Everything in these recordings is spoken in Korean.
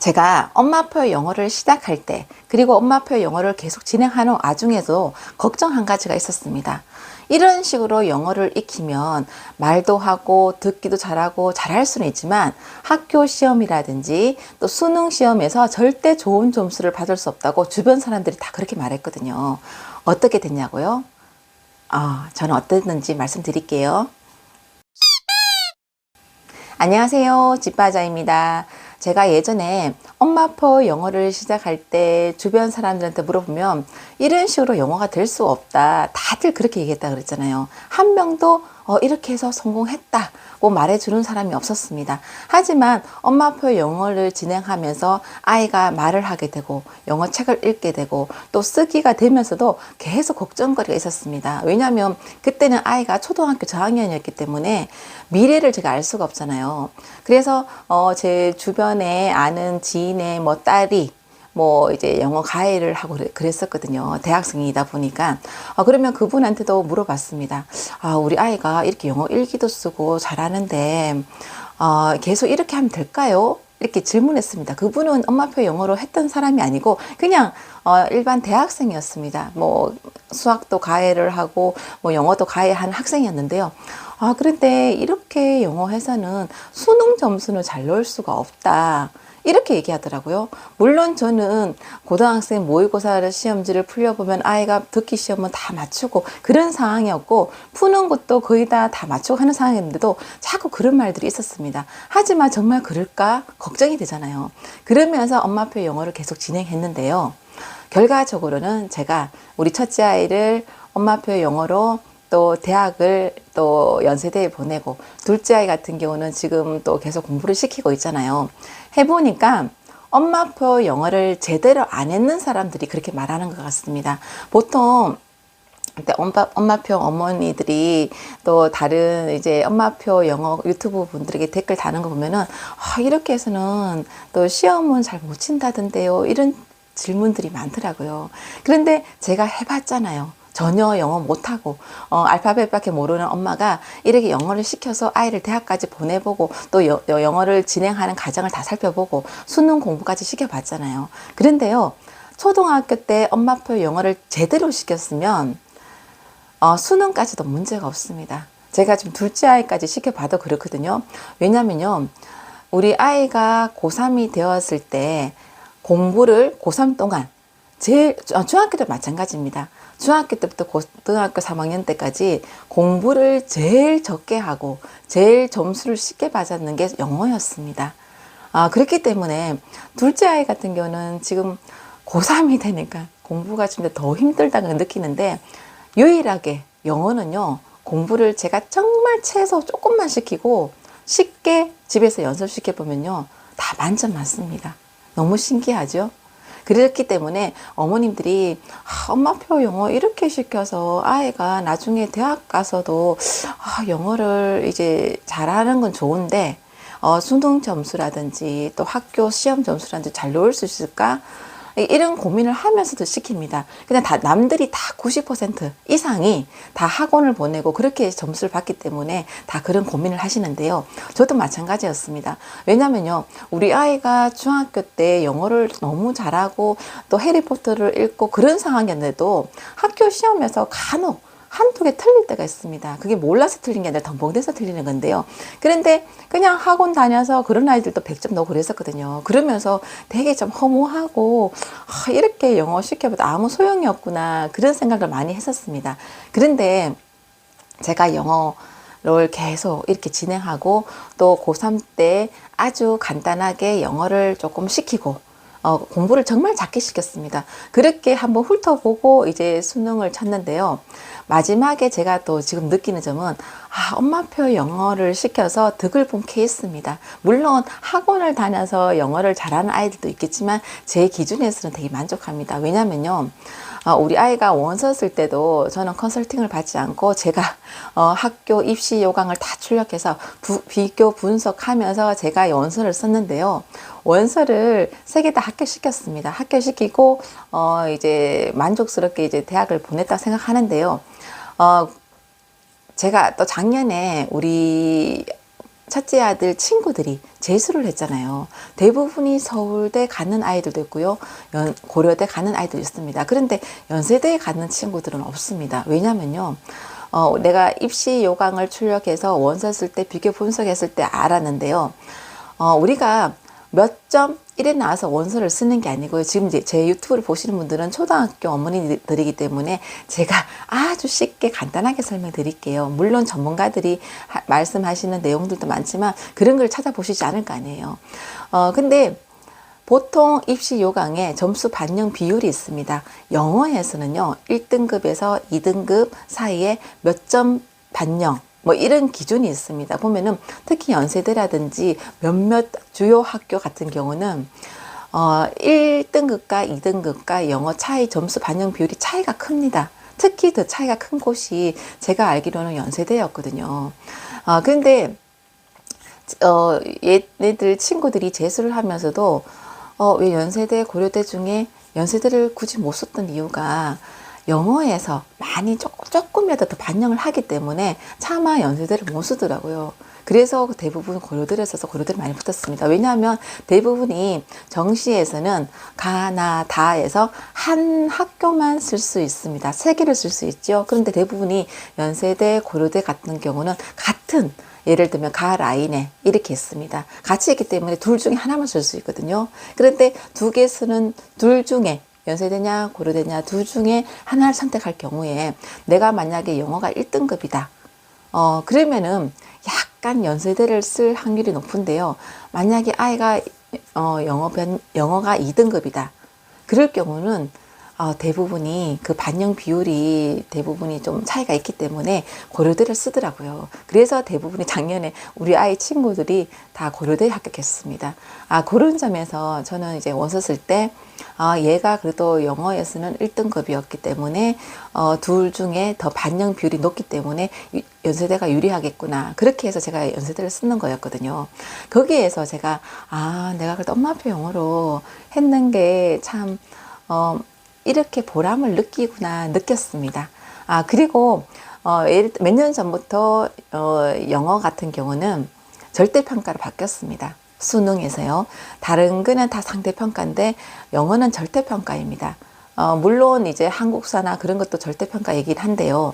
제가 엄마표 영어를 시작할 때, 그리고 엄마표 영어를 계속 진행하는 와중에도 걱정 한 가지가 있었습니다. 이런 식으로 영어를 익히면 말도 하고 듣기도 잘하고 잘할 수는 있지만 학교 시험이라든지 또 수능 시험에서 절대 좋은 점수를 받을 수 없다고 주변 사람들이 다 그렇게 말했거든요. 어떻게 됐냐고요? 저는 어땠는지 말씀드릴게요. 안녕하세요. 집바자입니다. 제가 예전에 엄마표 영어를 시작할 때 주변 사람들한테 물어보면 이런 식으로 영어가 될 수 없다. 다들 그렇게 얘기했다 그랬잖아요. 한 명도 이렇게 해서 성공했다고 말해주는 사람이 없었습니다. 하지만 엄마표 영어를 진행하면서 아이가 말을 하게 되고 영어 책을 읽게 되고 또 쓰기가 되면서도 계속 걱정거리가 있었습니다. 왜냐하면 그때는 아이가 초등학교 저학년이었기 때문에 미래를 제가 알 수가 없잖아요. 그래서 제 주변에 아는 지인의 딸이 이제 영어 과외를 하고 그랬었거든요. 대학생이다 보니까. 그러면 그분한테도 물어봤습니다. 우리 아이가 이렇게 영어 일기도 쓰고 잘하는데, 계속 이렇게 하면 될까요? 이렇게 질문했습니다. 그분은 엄마표 영어로 했던 사람이 아니고, 그냥, 일반 대학생이었습니다. 수학도 과외를 하고, 영어도 과외한 학생이었는데요. 그런데 이렇게 영어 해서는 수능 점수는 잘 넣을 수가 없다. 이렇게 얘기하더라고요. 물론 저는 고등학생 모의고사 시험지를 풀려보면 아이가 듣기 시험은 다 맞추고 그런 상황이었고 푸는 것도 거의 다 맞추고 하는 상황이었는데도 자꾸 그런 말들이 있었습니다. 하지만 정말 그럴까 걱정이 되잖아요. 그러면서 엄마표 영어를 계속 진행했는데요. 결과적으로는 제가 우리 첫째 아이를 엄마표 영어로 또 대학을 또 연세대에 보내고 둘째 아이 같은 경우는 지금 또 계속 공부를 시키고 있잖아요. 해보니까 엄마표 영어를 제대로 안 했는 사람들이 그렇게 말하는 것 같습니다. 보통 그때 엄마표 어머니들이 또 다른 이제 엄마표 영어 유튜브 분들에게 댓글 다는 거 보면은 이렇게 해서는 또 시험은 잘 못 친다던데요. 이런 질문들이 많더라고요. 그런데 제가 해봤잖아요. 전혀 영어 못하고 알파벳밖에 모르는 엄마가 이렇게 영어를 시켜서 아이를 대학까지 보내보고 또 영어를 진행하는 과정을 다 살펴보고 수능 공부까지 시켜봤잖아요. 그런데요, 초등학교 때 엄마표 영어를 제대로 시켰으면 수능까지도 문제가 없습니다. 제가 지금 둘째 아이까지 시켜봐도 그렇거든요. 왜냐면요, 우리 아이가 고3이 되었을 때 공부를 고3 동안 중학교도 마찬가지입니다. 중학교 때부터 고등학교 3학년 때까지 공부를 제일 적게 하고 제일 점수를 쉽게 받았는 게 영어였습니다. 그렇기 때문에 둘째 아이 같은 경우는 지금 고3이 되니까 공부가 좀 더 힘들다고 느끼는데 유일하게 영어는요, 공부를 제가 정말 최소 조금만 시키고 쉽게 집에서 연습시켜 보면요, 다 만점 맞습니다. 너무 신기하죠? 그렇기 때문에 어머님들이 엄마표 영어 이렇게 시켜서 아이가 나중에 대학 가서도 영어를 이제 잘하는 건 좋은데 수능 점수라든지 또 학교 시험 점수라든지 잘 넣을 수 있을까? 이런 고민을 하면서도 시킵니다. 그냥 남들이 다 90% 이상이 다 학원을 보내고 그렇게 점수를 받기 때문에 다 그런 고민을 하시는데요. 저도 마찬가지였습니다. 왜냐면요, 우리 아이가 중학교 때 영어를 너무 잘하고 또 해리포터를 읽고 그런 상황이었는데도 학교 시험에서 간혹 한두 개 틀릴 때가 있습니다. 그게 몰라서 틀린 게 아니라 덤벙대서 틀리는 건데요. 그런데 그냥 학원 다녀서 그런 아이들도 100점 넣고 그랬었거든요. 그러면서 되게 좀 허무하고 이렇게 영어 시켜봐도 아무 소용이 없구나 그런 생각을 많이 했었습니다. 그런데 제가 영어를 계속 이렇게 진행하고 또 고3 때 아주 간단하게 영어를 조금 시키고 공부를 정말 작게 시켰습니다. 그렇게 한번 훑어보고 이제 수능을 쳤는데요. 마지막에 제가 또 지금 느끼는 점은 엄마표 영어를 시켜서 득을 본 케이스입니다. 물론 학원을 다녀서 영어를 잘하는 아이들도 있겠지만 제 기준에서는 되게 만족합니다. 왜냐면요, 우리 아이가 원서 쓸 때도 저는 컨설팅을 받지 않고 제가 학교 입시 요강을 다 출력해서 비교 분석하면서 제가 원서를 썼는데요. 원서를 3개 다 합격시켰습니다. 합격시키고 이제 만족스럽게 이제 대학을 보냈다 생각하는데요. 제가 또 작년에 우리 첫째 아들 친구들이 재수를 했잖아요. 대부분이 서울대 가는 아이들도 있고요. 고려대 가는 아이들도 있습니다. 그런데 연세대에 가는 친구들은 없습니다. 왜냐면요. 내가 입시 요강을 출력해서 원서 쓸 때 비교 분석했을 때 알았는데요. 우리가 몇 점 1에 나와서 원서를 쓰는 게 아니고요. 지금 이제 제 유튜브를 보시는 분들은 초등학교 어머니들이기 때문에 제가 아주 쉽게 간단하게 설명드릴게요. 물론 전문가들이 말씀하시는 내용들도 많지만 그런 걸 찾아보시지 않을 거 아니에요. 근데 보통 입시 요강에 점수 반영 비율이 있습니다. 영어에서는요, 1등급에서 2등급 사이에 몇 점 반영, 뭐 이런 기준이 있습니다. 보면은 특히 연세대라든지 몇몇 주요 학교 같은 경우는 1등급과 2등급과 영어 차이 점수 반영 비율이 차이가 큽니다. 특히 더 차이가 큰 곳이 제가 알기로는 연세대였거든요. 그런데 얘네들 친구들이 재수를 하면서도 왜 연세대, 고려대 중에 연세대를 굳이 못 썼던 이유가 영어에서 많이 조금이라도 더 반영을 하기 때문에 차마 연세대를 못 쓰더라고요. 그래서 대부분 고려대를 써서 고려대를 많이 붙었습니다. 왜냐하면 대부분이 정시에서는 가나 다에서 한 학교만 쓸 수 있습니다. 세 개를 쓸 수 있죠. 그런데 대부분이 연세대, 고려대 같은 경우는 같은 예를 들면 가 라인에 이렇게 있습니다. 같이 있기 때문에 둘 중에 하나만 쓸 수 있거든요. 그런데 두 개 쓰는 둘 중에 연세대냐 고려대냐 둘 중에 하나를 선택할 경우에 내가 만약에 영어가 1등급이다. 그러면은 약간 연세대를 쓸 확률이 높은데요. 만약에 아이가 영어가 2등급이다. 그럴 경우는 대부분이 그 반영 비율이 대부분이 좀 차이가 있기 때문에 고려대를 쓰더라고요. 그래서 대부분이 작년에 우리 아이 친구들이 다 고려대에 합격했습니다. 그런 점에서 저는 이제 원서 쓸 때 얘가 그래도 영어에서는 1등급이었기 때문에 둘 중에 더 반영 비율이 높기 때문에 연세대가 유리하겠구나. 그렇게 해서 제가 연세대를 쓰는 거였거든요. 거기에서 제가 내가 그래도 엄마표 영어로 했는 게참 이렇게 보람을 느꼈습니다. 그리고 몇 년 전부터 영어 같은 경우는 절대평가로 바뀌었습니다. 수능에서요. 다른 거는 다 상대평가인데 영어는 절대평가입니다. 물론 이제 한국사나 그런 것도 절대평가 얘기를 한데요.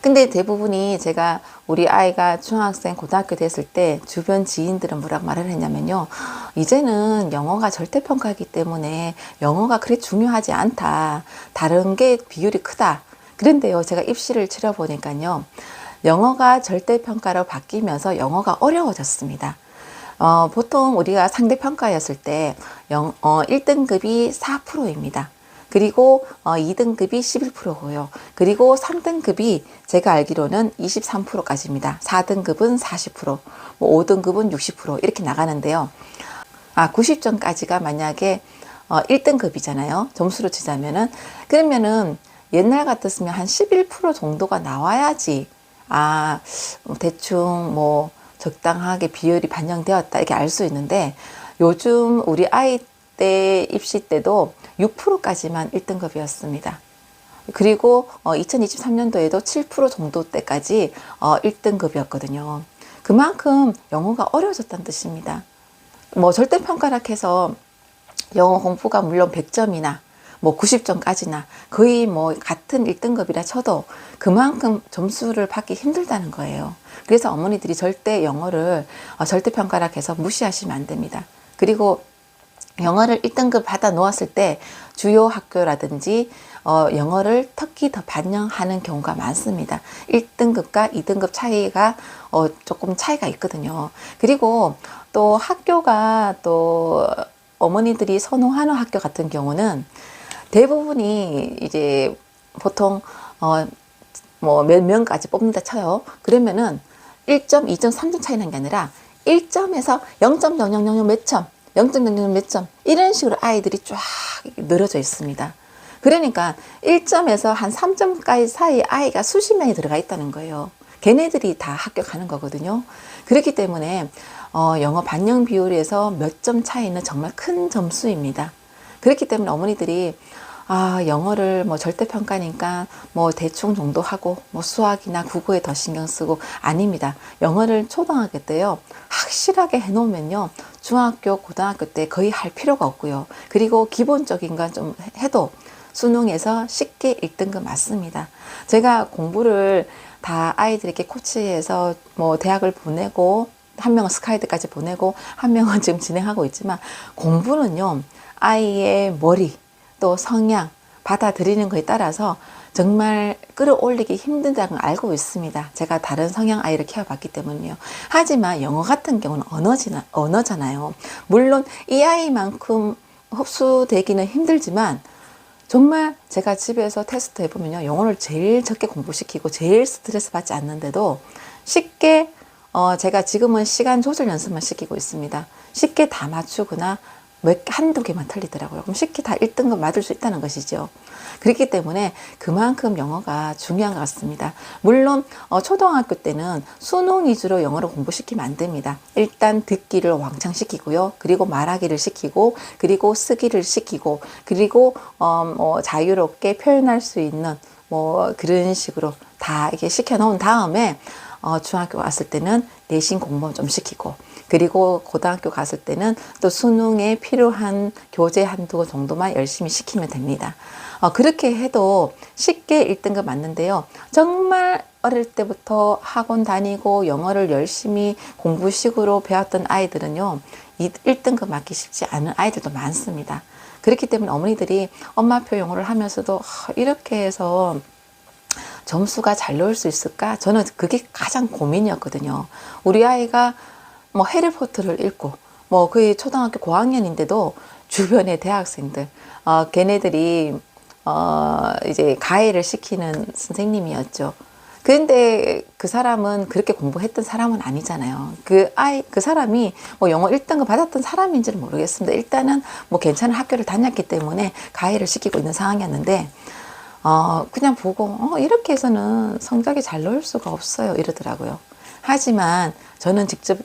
근데 대부분이 제가 우리 아이가 중학생, 고등학교 됐을 때 주변 지인들은 뭐라고 말을 했냐면요. 이제는 영어가 절대평가이기 때문에 영어가 그리 중요하지 않다. 다른 게 비율이 크다. 그런데요, 제가 입시를 치러보니까요. 영어가 절대평가로 바뀌면서 영어가 어려워졌습니다. 보통 우리가 상대평가였을 때 1등급이 4%입니다. 그리고 2등급이 11%고요. 그리고 3등급이 제가 알기로는 23%까지입니다. 4등급은 40%, 뭐 5등급은 60% 이렇게 나가는데요. 90점까지가 만약에 1등급이잖아요. 점수로 치자면은. 그러면은 옛날 같았으면 한 11% 정도가 나와야지 대충 뭐 적당하게 비율이 반영되었다 이렇게 알 수 있는데 요즘 우리 아이 때 입시 때도 6%까지만 1등급이었습니다. 그리고 2023년도에도 7% 정도 때까지 1등급이었거든요. 그만큼 영어가 어려워졌다는 뜻입니다. 뭐 절대평가라 해서 영어 공부가 물론 100점이나 뭐 90점까지나 거의 뭐 같은 1등급이라 쳐도 그만큼 점수를 받기 힘들다는 거예요. 그래서 어머니들이 절대 영어를 절대평가라 해서 무시하시면 안 됩니다. 그리고 영어를 1등급 받아 놓았을 때 주요 학교라든지 영어를 특히 더 반영하는 경우가 많습니다. 1등급과 2등급 차이가 조금 차이가 있거든요. 그리고 또 학교가 또 어머니들이 선호하는 학교 같은 경우는 대부분이 이제 보통 뭐 몇 명까지 뽑는다 쳐요. 그러면은 1점, 2점, 3점 차이 난 게 아니라 1점에서 0.0000 몇 점, 0.00 몇 점 이런 식으로 아이들이 쫙 늘어져 있습니다. 그러니까 1점에서 한 3점까지 사이 아이가 수십 명이 들어가 있다는 거예요. 걔네들이 다 합격하는 거거든요. 그렇기 때문에 영어 반영 비율에서 몇 점 차이는 정말 큰 점수입니다. 그렇기 때문에 어머니들이 영어를 뭐 절대평가니까 뭐 대충 정도 하고 뭐 수학이나 국어에 더 신경 쓰고 아닙니다. 영어를 초등학교 때요. 확실하게 해놓으면요. 중학교, 고등학교 때 거의 할 필요가 없고요. 그리고 기본적인 건 좀 해도 수능에서 쉽게 1등급 맞습니다. 제가 공부를 다 아이들에게 코치해서 뭐 대학을 보내고 한 명은 스카이드까지 보내고 한 명은 지금 진행하고 있지만 공부는요. 아이의 머리 또 성향 받아들이는 거에 따라서 정말 끌어올리기 힘든다는 걸 알고 있습니다. 제가 다른 성향 아이를 키워봤기 때문에요. 하지만 영어 같은 경우는 언어잖아요. 물론 이 아이만큼 흡수되기는 힘들지만 정말 제가 집에서 테스트 해보면요. 영어를 제일 적게 공부시키고 제일 스트레스 받지 않는데도 쉽게 제가 지금은 시간 조절 연습만 시키고 있습니다. 쉽게 다 맞추거나 한두 개만 틀리더라고요. 그럼 쉽게 다 1등급 맞을 수 있다는 것이죠. 그렇기 때문에 그만큼 영어가 중요한 것 같습니다. 물론 초등학교 때는 수능 위주로 영어를 공부시키면 안 됩니다. 일단 듣기를 왕창 시키고요. 그리고 말하기를 시키고 그리고 쓰기를 시키고 그리고 자유롭게 표현할 수 있는 뭐 그런 식으로 다 이렇게 시켜 놓은 다음에 중학교 갔을 때는 내신 공부 좀 시키고 그리고 고등학교 갔을 때는 또 수능에 필요한 교재 한두 정도만 열심히 시키면 됩니다. 그렇게 해도 쉽게 1등급 맞는데요. 정말 어릴 때부터 학원 다니고 영어를 열심히 공부식으로 배웠던 아이들은요. 1등급 맞기 쉽지 않은 아이들도 많습니다. 그렇기 때문에 어머니들이 엄마표 영어를 하면서도 이렇게 해서 점수가 잘 나올 수 있을까? 저는 그게 가장 고민이었거든요. 우리 아이가 뭐 해리포터를 읽고 뭐 거의 초등학교 고학년인데도 주변의 대학생들 걔네들이 이제 가해를 시키는 선생님이었죠. 근데 그 사람은 그렇게 공부했던 사람은 아니잖아요. 그 사람이 뭐 영어 1등급 받았던 사람인지는 모르겠습니다. 일단은 뭐 괜찮은 학교를 다녔기 때문에 가해를 시키고 있는 상황이었는데 그냥 보고 이렇게 해서는 성적이 잘 나올 수가 없어요 이러더라고요. 하지만 저는 직접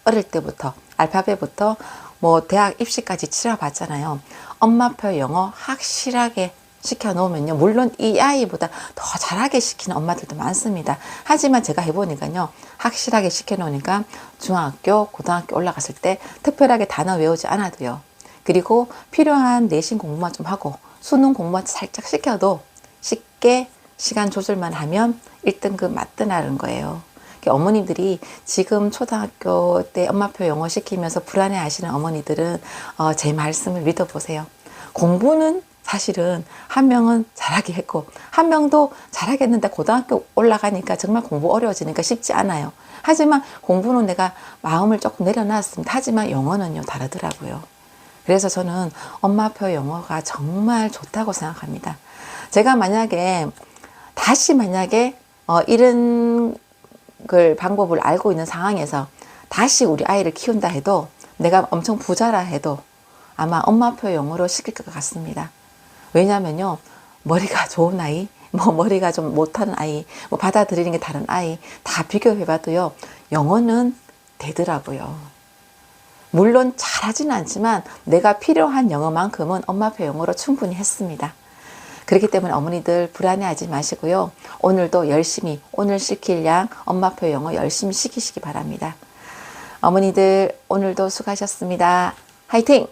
어릴 때부터 알파벳부터 뭐 대학 입시까지 치러봤잖아요. 엄마표 영어 확실하게 시켜놓으면요. 물론 이 아이보다 더 잘하게 시키는 엄마들도 많습니다. 하지만 제가 해보니까요. 확실하게 시켜놓으니까 중학교, 고등학교 올라갔을 때 특별하게 단어 외우지 않아도요. 그리고 필요한 내신 공부만 좀 하고 수능 공부만 살짝 시켜도 쉽게 시간 조절만 하면 1등급 맞더라는 거예요. 어머니들이 지금 초등학교 때 엄마표 영어 시키면서 불안해 하시는 어머니들은 제 말씀을 믿어보세요. 공부는 사실은 한 명은 잘하게 했고 한 명도 잘하겠는데 고등학교 올라가니까 정말 공부 어려워지니까 쉽지 않아요. 하지만 공부는 내가 마음을 조금 내려놨습니다. 하지만 영어는요 다르더라고요. 그래서 저는 엄마표 영어가 정말 좋다고 생각합니다. 제가 다시 만약에 이런 그 방법을 알고 있는 상황에서 다시 우리 아이를 키운다 해도 내가 엄청 부자라 해도 아마 엄마표 영어로 시킬 것 같습니다. 왜냐면요 머리가 좋은 아이 뭐 머리가 좀 못하는 아이 뭐 받아들이는 게 다른 아이 다 비교해 봐도요 영어는 되더라고요. 물론 잘하지는 않지만 내가 필요한 영어만큼은 엄마표 영어로 충분히 했습니다. 그렇기 때문에 어머니들 불안해하지 마시고요. 오늘도 열심히 오늘 시킬 양 엄마표 영어 열심히 시키시기 바랍니다. 어머니들 오늘도 수고하셨습니다. 화이팅!